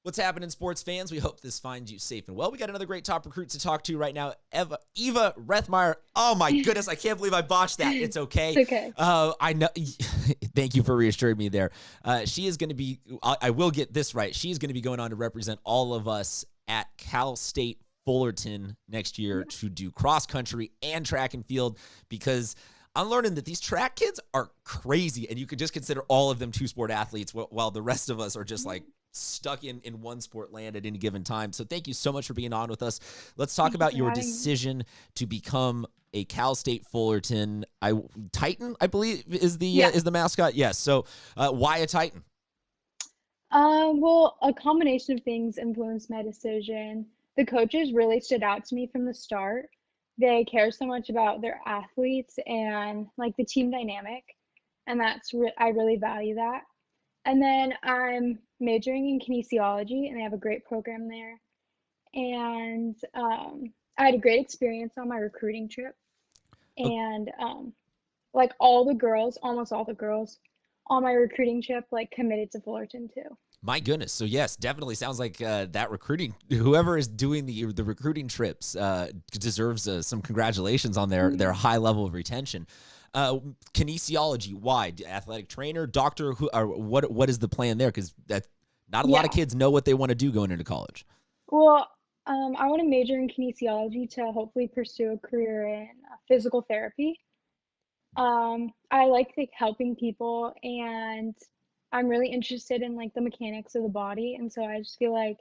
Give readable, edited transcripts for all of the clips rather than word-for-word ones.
What's happening, sports fans? We hope this finds you safe and well. We got another great top recruit to talk to right now, Eva Rethmeier. Oh my goodness, I can't believe I botched that. It's okay. It's okay. I know. Thank you for reassuring me there. She is going to be. I will get this right. She is going to be going on to represent all of us at Cal State Fullerton next year to do cross country and track and field, because I'm learning that these track kids are crazy, and you can just consider all of them two-sport athletes, while the rest of us are just like stuck in one sport land at any given time. So thank you so much for being on with us. Let's talk about your decision to become a Cal State Fullerton Titan, I believe is the mascot. Yes. So why a Titan? Well, a combination of things influenced my decision. The coaches really stood out to me from the start. They care so much about their athletes and like the team dynamic, and I really value that. And then I'm majoring in kinesiology, and they have a great program there. And I had a great experience on my recruiting trip. And like almost all the girls on my recruiting trip, like committed to Fullerton too. My goodness. So yes, definitely sounds like that recruiting, whoever is doing the recruiting trips deserves some congratulations on their high level of retention. Kinesiology, why? Athletic trainer, doctor, what is the plan there? Because not a lot of kids know what they want to do going into college. Well, I want to major in kinesiology to hopefully pursue a career in physical therapy. I like helping people, and I'm really interested in like the mechanics of the body, and so I just feel like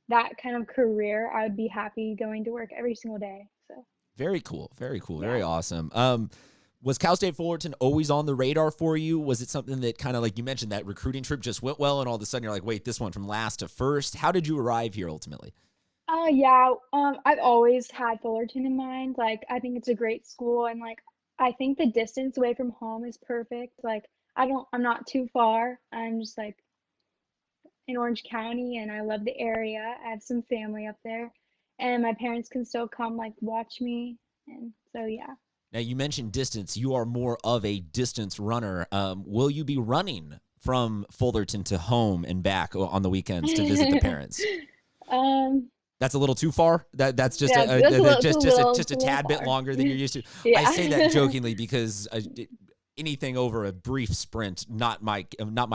that kind of career, I would be happy going to work every single day. So very cool, very awesome. Was Cal State Fullerton always on the radar for you? Was it something that kind of, like you mentioned, that recruiting trip just went well, and all of a sudden you're like, wait, this one from last to first? How did you arrive here ultimately? I've always had Fullerton in mind. Like, I think it's a great school, and like I think the distance away from home is perfect. Like, I'm not too far. I'm just like in Orange County, and I love the area. I have some family up there, and my parents can still come like watch me, and so yeah. Now, you mentioned distance. You are more of a distance runner. Will you be running from Fullerton to home and back on the weekends to visit the parents? That's a little too far. That's just a tad bit longer than you're used to. Yeah. I say that jokingly because anything over a brief sprint, not my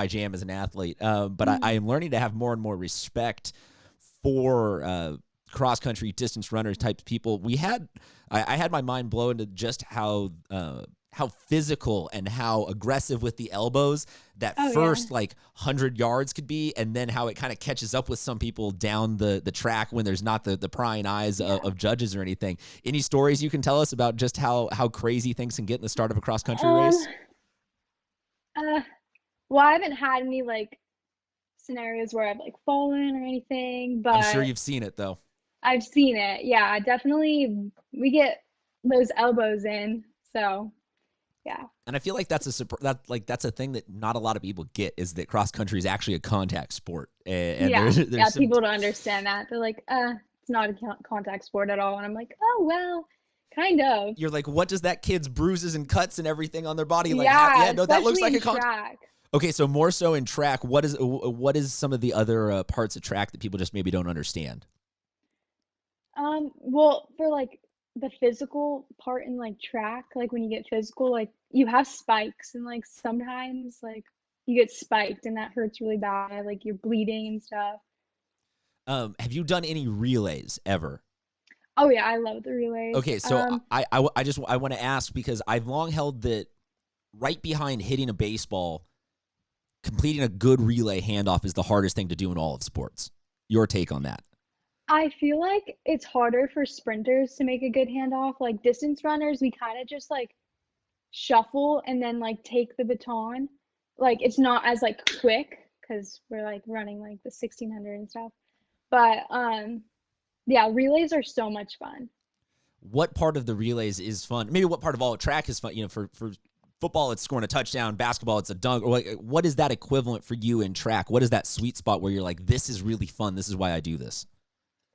jam as an athlete. But I am learning to have more and more respect for cross-country distance runners type people. I had my mind blown to just how physical and how aggressive with the elbows that first like 100 yards could be, and then how it kind of catches up with some people down the track when there's not the prying eyes of judges or anything. Any stories you can tell us about just how crazy things can get in the start of a cross-country race? Well, I haven't had any like scenarios where I've like fallen or anything, but I'm sure you've seen it though. I've seen it. Yeah, definitely. We get those elbows in. So, yeah. And I feel like that's a thing that not a lot of people get, is that cross country is actually a contact sport. And there's people don't understand that. They're like, it's not a contact sport at all. And I'm like, oh well, kind of. You're like, what does that kid's bruises and cuts and everything on their body like? No, that looks like a track. Okay, so more so in track. What is some of the other parts of track that people just maybe don't understand? Well, for like the physical part in like track, like when you get physical, like you have spikes, and like sometimes like you get spiked and that hurts really bad, like you're bleeding and stuff. Have you done any relays ever? Oh yeah, I love the relays. Okay, so I want to ask, because I've long held that right behind hitting a baseball, completing a good relay handoff is the hardest thing to do in all of sports. Your take on that? I feel like it's harder for sprinters to make a good handoff. Like distance runners, we kind of just like shuffle and then like take the baton. Like it's not as like quick because we're like running like the 1600 and stuff. But yeah, relays are so much fun. What part of the relays is fun? Maybe what part of all track is fun? You know, for football, it's scoring a touchdown. Basketball, it's a dunk. Or like, what is that equivalent for you in track? What is that sweet spot where you're like, this is really fun, this is why I do this?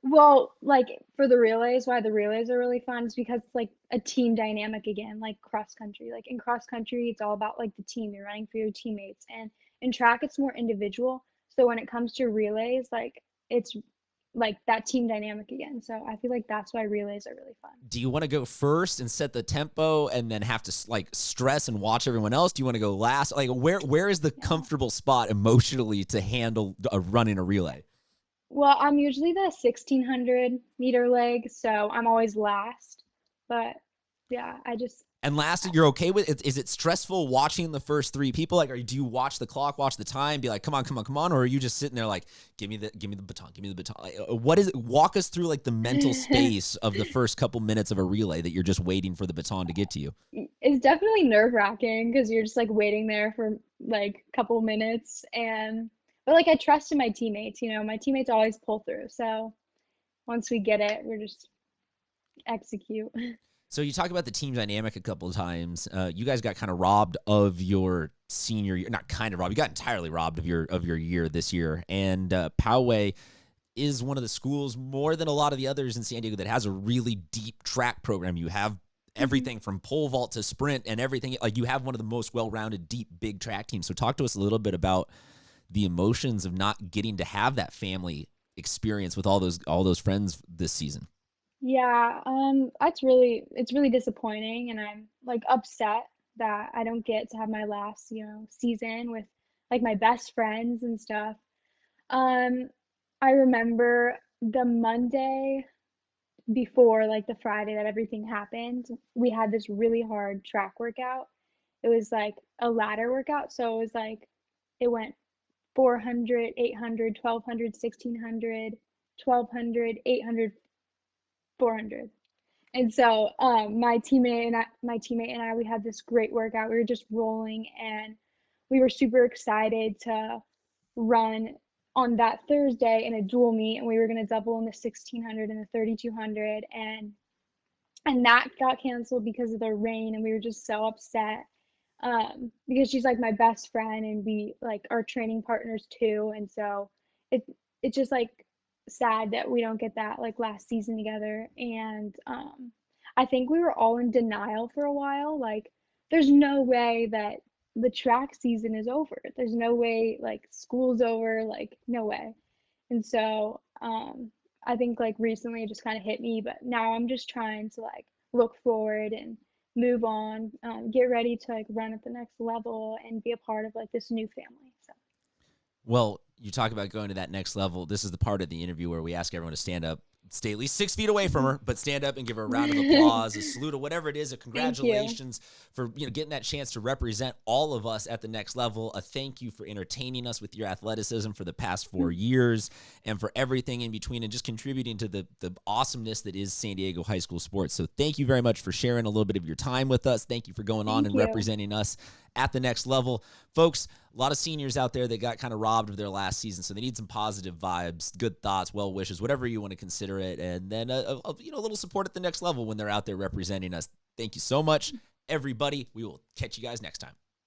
Well, like for the relays, why the relays are really fun is because it's like a team dynamic again, like cross country. Like in cross country, it's all about like the team. You're running for your teammates. And in track, it's more individual. So when it comes to relays, like it's like that team dynamic again. So I feel like that's why relays are really fun. Do you want to go first and set the tempo and then have to like stress and watch everyone else? Do you want to go last? Like where is the comfortable spot emotionally to handle running a relay? Well, I'm usually the 1600-meter leg, so I'm always last. But yeah, and last, you're okay with it? Is it stressful watching the first three people? Like, do you watch the clock, watch the time, be like, come on, or are you just sitting there like, give me the baton, give me the baton? Like, what is it? Walk us through like the mental space of the first couple minutes of a relay that you're just waiting for the baton to get to you. It's definitely nerve-wracking because you're just like waiting there for like a couple minutes, but like I trust in my teammates. My teammates always pull through. So once we get it, we're just execute. So you talk about the team dynamic a couple of times. You guys got kind of robbed of your senior year. Not kind of robbed. You got entirely robbed of your year this year. And Poway is one of the schools, more than a lot of the others in San Diego, that has a really deep track program. You have everything from pole vault to sprint and everything. Like, you have one of the most well-rounded, deep, big track teams. So talk to us a little bit about the emotions of not getting to have that family experience with all those friends this season. Yeah, it's really disappointing, and I'm like upset that I don't get to have my last, season with like my best friends and stuff. I remember the Monday before like the Friday that everything happened, we had this really hard track workout. It was like a ladder workout, so it was like it went 400, 800, 1200, 1600, 1200, 800, 400. And so my teammate and I, we had this great workout. We were just rolling, and we were super excited to run on that Thursday in a dual meet, and we were going to double in the 1600 and the 3200, and that got canceled because of the rain, and we were just so upset because she's like my best friend, and we like are training partners too, and so it's just like sad that we don't get that like last season together. And I think we were all in denial for a while. Like, there's no way that the track season is over. There's no way like school's over, like no way. And so I think like recently it just kind of hit me, but now I'm just trying to like look forward and move on, get ready to like run at the next level and be a part of like this new family. So. Well, you talk about going to that next level. This is the part of the interview where we ask everyone to stand up, stay at least 6 feet away from her, but stand up and give her a round of applause, a salute, or whatever it is, a congratulations for getting that chance to represent all of us at the next level. A thank you for entertaining us with your athleticism for the past 4 years and for everything in between, and just contributing to the awesomeness that is San Diego high school sports. So thank you very much for sharing a little bit of your time with us. Thank you for going on and representing us at the nenext level. Folks, a lot of seniors out there that got kind of robbed of their last season, so they need some positive vibes, good thoughts, well wishes, whatever you want to consider it, and then a little support at the next level when they're out there representing us. Thank you so much, everybody. We will catch you guys next time.